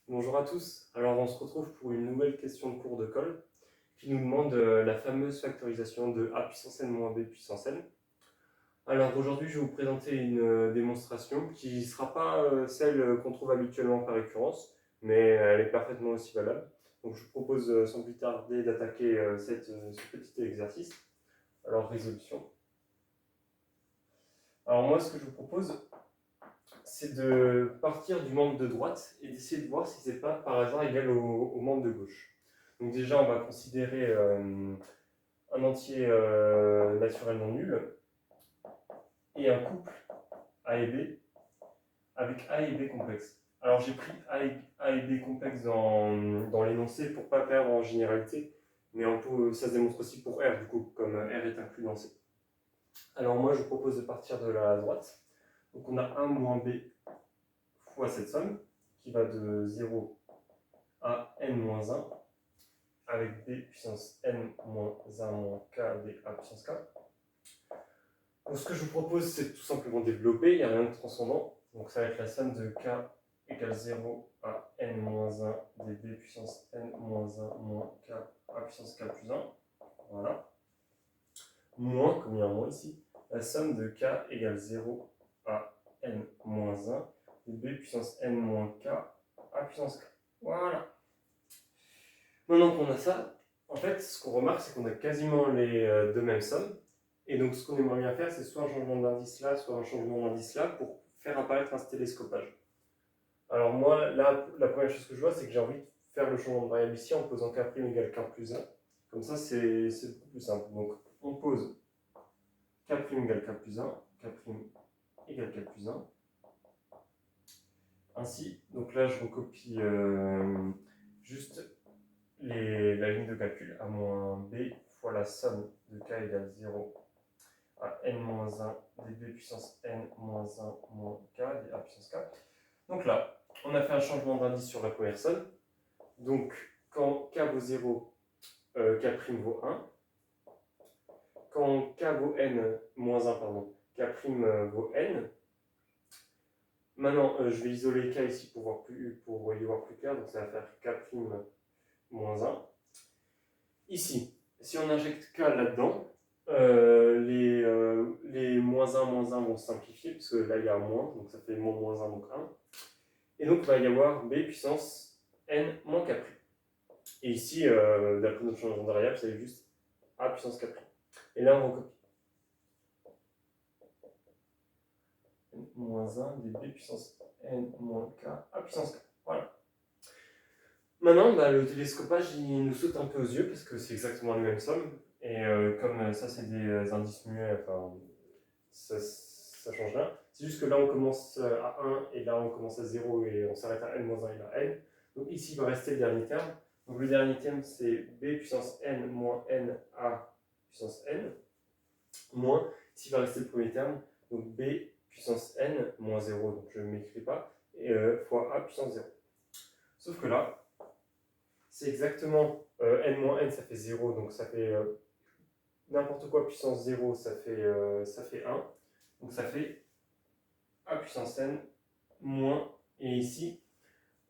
Bonjour à tous. Alors on se retrouve pour une nouvelle question de cours de colle qui nous demande la fameuse factorisation de a puissance n moins b puissance n. Alors aujourd'hui je vais vous présenter une démonstration qui ne sera pas celle qu'on trouve habituellement par récurrence, mais elle est parfaitement aussi valable. Donc je vous propose sans plus tarder d'attaquer ce petit exercice. Alors résolution. Alors moi ce que je vous propose, c'est de partir du membre de droite et d'essayer de voir si c'est pas par hasard égal au membre de gauche. Donc déjà, on va considérer un entier naturellement nul et un couple A et B avec A et B complexe. Alors j'ai pris A et B complexe dans l'énoncé pour ne pas perdre en généralité, mais ça se démontre aussi pour R du coup, comme R est inclus dans C. Alors moi, je vous propose de partir de la droite. Donc on a 1 moins B fois cette somme, qui va de 0 à n-1, avec b puissance n-1 moins k dA puissance k. Donc ce que je vous propose, c'est tout simplement développer, il n'y a rien de transcendant. Donc ça va être la somme de k égale 0 à n-1 dB puissance n-1 moins k à puissance k plus 1. Voilà. Moins, comme il y a un moins ici, la somme de k égale 0 à n-1 dB puissance n moins k à puissance k. Voilà. Maintenant qu'on a ça, en fait, ce qu'on remarque, c'est qu'on a quasiment les deux mêmes sommes. Et donc, ce qu'on aimerait bien faire, c'est soit un changement d'indice là, soit un changement d'indice là, pour faire apparaître un télescopage. Alors moi, là, la première chose que je vois, c'est que j'ai envie de faire le changement de variable ici en posant k' égale k plus 1. Comme ça, c'est beaucoup plus simple. Donc, on pose k' égale k plus 1, k' égale k plus 1. Ainsi, donc là, je recopie juste la ligne de calcul a moins b fois la somme de k égale 0 à n-1 dB puissance n-1 moins k dA puissance k. Donc là, on a fait un changement d'indice sur la première somme. Donc quand k vaut 0, k' vaut 1. Quand k vaut n moins 1, pardon, k' vaut n. Maintenant, je vais isoler k ici pour y voir plus clair. Donc ça va faire k' moins 1. Ici, si on injecte k là-dedans, les moins 1 vont se simplifier, parce que là il y a un moins, donc ça fait moins 1, donc 1. Et donc il va y avoir b puissance n moins k'. Et ici, d'après notre changement de variable, ça va être juste a puissance k'. Et là on recopie. N moins 1 dB puissance n moins k a puissance k. Voilà. Maintenant, le télescopage, il nous saute un peu aux yeux parce que c'est exactement la même somme. Et comme ça, c'est des indices muets, enfin, ça change rien. C'est juste que là, on commence à 1 et là, on commence à 0 et on s'arrête à n-1 et à n. Donc ici, il va rester le dernier terme. Donc le dernier terme, c'est b puissance n moins n a puissance n. Moins, ici, il va rester le premier terme. Donc b puissance n moins 0, donc je ne m'écris pas, et, fois a puissance 0. Sauf que là, c'est exactement n-n, ça fait 0, donc ça fait n'importe quoi puissance 0, ça fait 1. Donc ça fait a puissance n moins, et ici,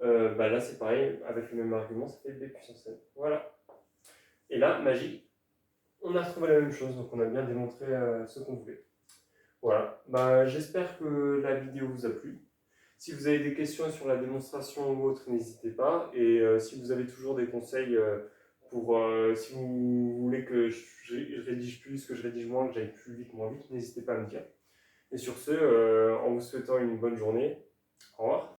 là c'est pareil, avec le même argument, ça fait b puissance n. Voilà. Et là, magie, on a retrouvé la même chose, donc on a bien démontré ce qu'on voulait. Voilà. J'espère que la vidéo vous a plu. Si vous avez des questions sur la démonstration ou autre, n'hésitez pas. Et si vous avez toujours des conseils si vous voulez que je rédige plus, que je rédige moins, que j'aille plus vite, moins vite, n'hésitez pas à me dire. Et sur ce, en vous souhaitant une bonne journée, au revoir.